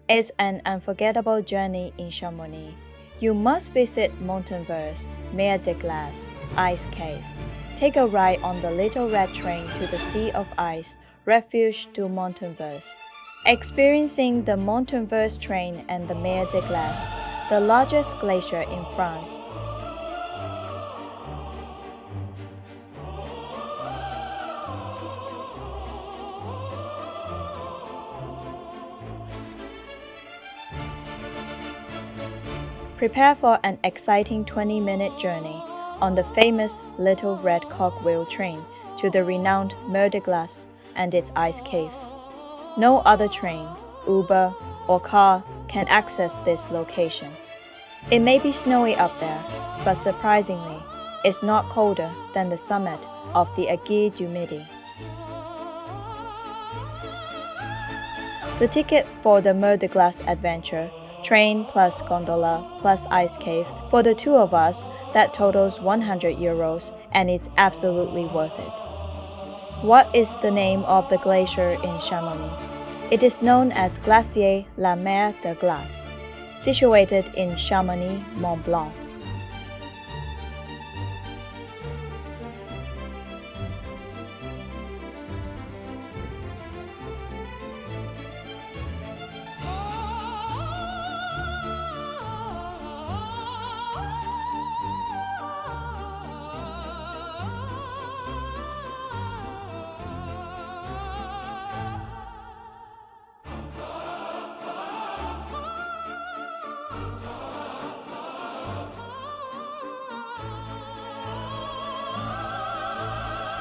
It's an unforgettable journey in Chamonix. You must visit Montenvers, Mer de Glace, Ice Cave. Take a ride on the Little Red Train to the Sea of Ice, Refuge du Montenvers. Experiencing the Montenvers train and the Mer de Glace, the largest glacier in France. Prepare for an exciting 20-minute journey on the famous Little Red Cogwheel train to the renowned Mer de Glace and its ice cave. No other train, Uber, or car can access this location. It may be snowy up there, but surprisingly, it's not colder than the summit of the Aiguille du Midi. The ticket for the Mer de Glace adventure, train plus gondola plus ice cave, for the two of us, that totals €100 and it's absolutely worth it. What is the name of the glacier in Chamonix? It is known as Glacier la Mer de Glace, situated in Chamonix, Mont Blanc.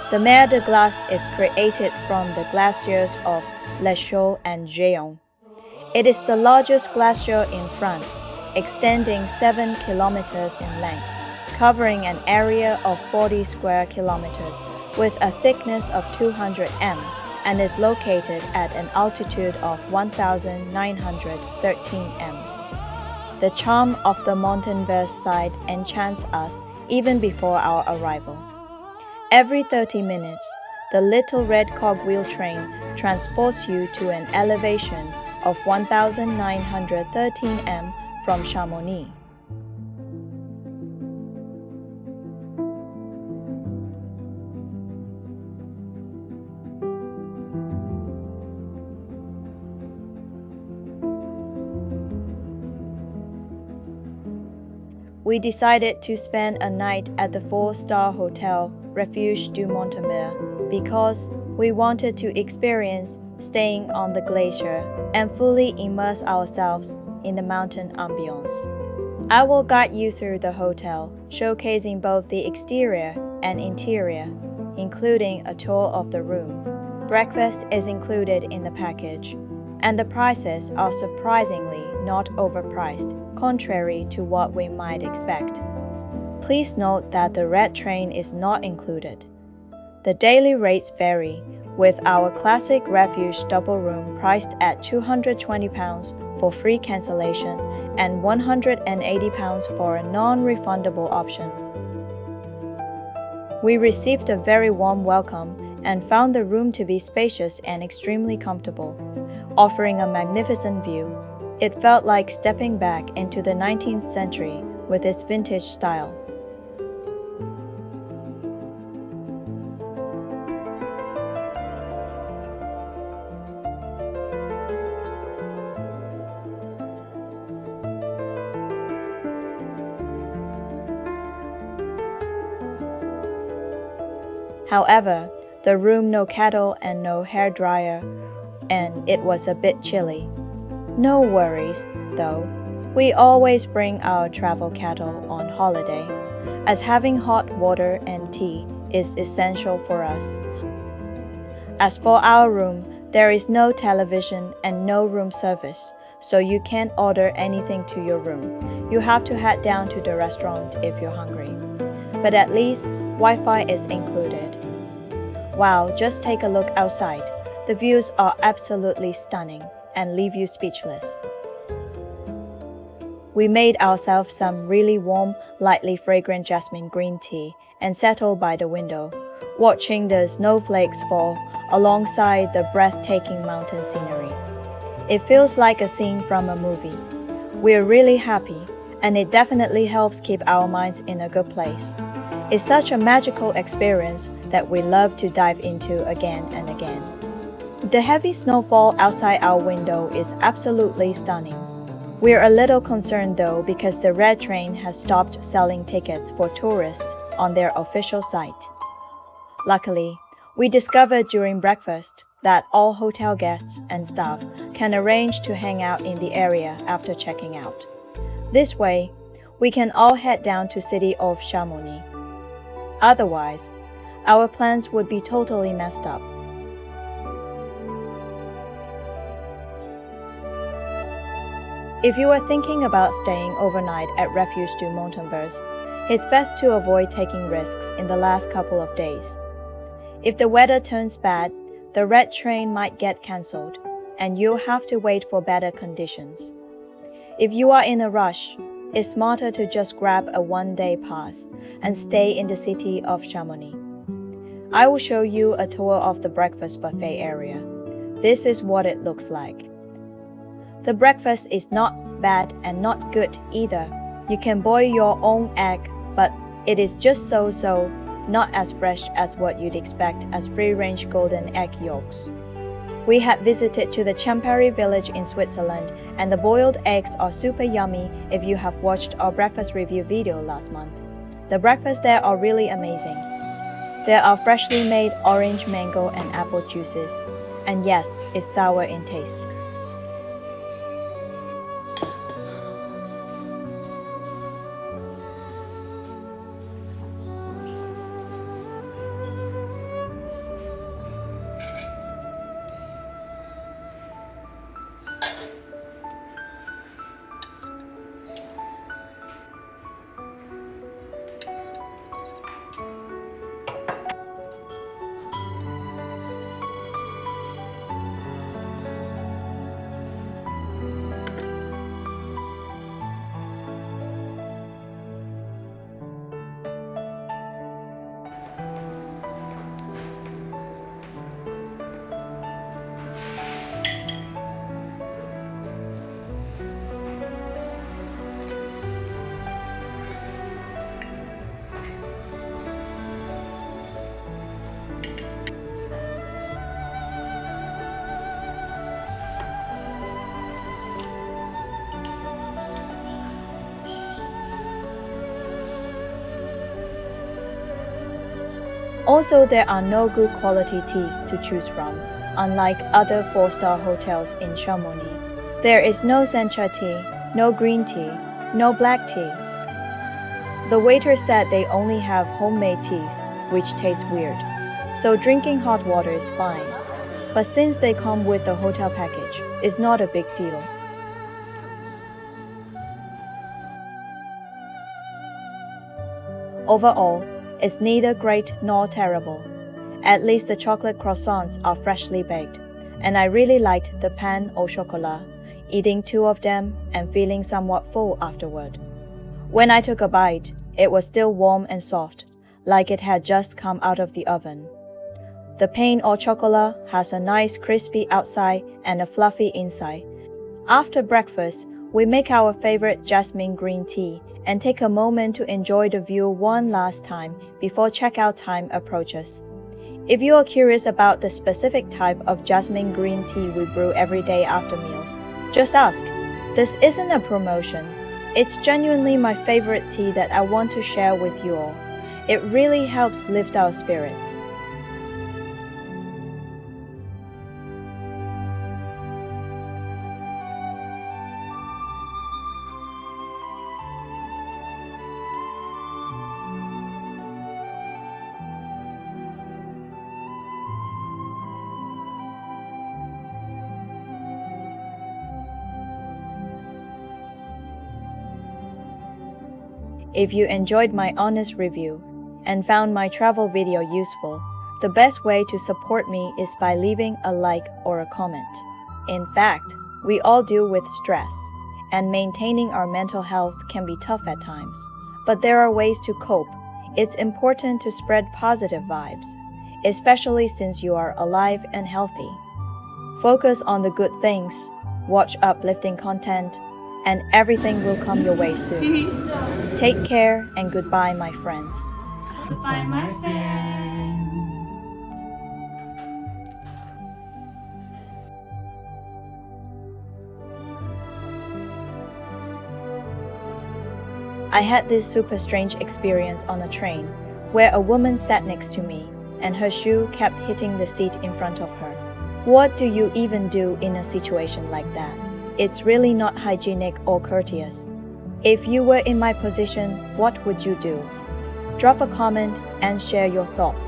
The Mer de Glace is created from the glaciers of Lachaux and Géant. It is the largest glacier in France, extending 7 kilometers in length, covering an area of 40 square kilometers, with a thickness of 200 m, and is located at an altitude of 1,913 m. The charm of the Montenvers side enchants us even before our arrival. Every 30 minutes, the Little Red Cogwheel train transports you to an elevation of 1,913 m from Chamonix. We decided to spend a night at the 4-star hotel Refuge du Montenvers because we wanted to experience staying on the glacier and fully immerse ourselves in the mountain ambience. I will guide you through the hotel, showcasing both the exterior and interior, including a tour of the room. Breakfast is included in the package, and the prices are surprisingly not overpriced, contrary to what we might expect. Please note that the red train is not included. The daily rates vary, with our classic Refuge double room priced at £220 for free cancellation and £180 for a non-refundable option. We received a very warm welcome and found the room to be spacious and extremely comfortable, offering a magnificent view. It felt like stepping back into the 19th century with its vintage style. However, the room no kettle and no hairdryer, and it was a bit chilly. No worries, though. We always bring our travel kettle on holiday, as having hot water and tea is essential for us. As for our room, there is no television and no room service, so you can't order anything to your room. You have to head down to the restaurant if you're hungry. But at least, Wi-Fi is included. Wow, just take a look outside. The views are absolutely stunning and leave you speechless. We made ourselves some really warm, lightly fragrant jasmine green tea and settled by the window, watching the snowflakes fall alongside the breathtaking mountain scenery. It feels like a scene from a movie. We're really happy, and it definitely helps keep our minds in a good place. It's such a magical experience that we love to dive into again and again. The heavy snowfall outside our window is absolutely stunning. We're a little concerned though because the Red Train has stopped selling tickets for tourists on their official site. Luckily, we discovered during breakfast that all hotel guests and staff can arrange to hang out in the area after checking out. This way, we can all head down to city of Chamonix. Otherwise, our plans would be totally messed up. If you are thinking about staying overnight at Refuge du Montenvers, it's best to avoid taking risks in the last couple of days. If the weather turns bad, the Red Train might get cancelled, and you'll have to wait for better conditions. If you are in a rush, it's smarter to just grab a one-day pass and stay in the city of Chamonix. I will show you a tour of the breakfast buffet area. This is what it looks like. The breakfast is not bad and not good either. You can boil your own egg, but it is just so-so, not as fresh as what you'd expect as free-range golden egg yolks. We had visited to the Champéry village in Switzerland, and the boiled eggs are super yummy if you have watched our breakfast review video last month. The breakfasts there are really amazing. There are freshly made orange, mango, and apple juices. And yes, it's sour in taste. Also, there are no good quality teas to choose from, unlike other 4-star hotels in Chamonix. There is no sencha tea, no green tea, no black tea. The waiter said they only have homemade teas, which taste weird, so drinking hot water is fine. But since they come with the hotel package, it's not a big deal. Overall, it's neither great nor terrible. At least the chocolate croissants are freshly baked, and I really liked the pain au chocolat, eating 2 of them and feeling somewhat full afterward. When I took a bite, it was still warm and soft, like it had just come out of the oven. The pain au chocolat has a nice crispy outside and a fluffy inside. After breakfast, we make our favorite jasmine green tea and take a moment to enjoy the view one last time before checkout time approaches. If you are curious about the specific type of jasmine green tea we brew every day after meals, just ask. This isn't a promotion. It's genuinely my favorite tea that I want to share with you all. It really helps lift our spirits. If you enjoyed my honest review and found my travel video useful, the best way to support me is by leaving a like or a comment. In fact, we all deal with stress, and maintaining our mental health can be tough at times. But there are ways to cope. It's important to spread positive vibes, especially since you are alive and healthy. Focus on the good things. watch uplifting content, and everything will come your way soon. Take care and goodbye, my friends. Goodbye, my friend. I had this super strange experience on a train where a woman sat next to me and her shoe kept hitting the seat in front of her. What do you even do in a situation like that? It's really not hygienic or courteous. If you were in my position, what would you do? Drop a comment and share your thoughts.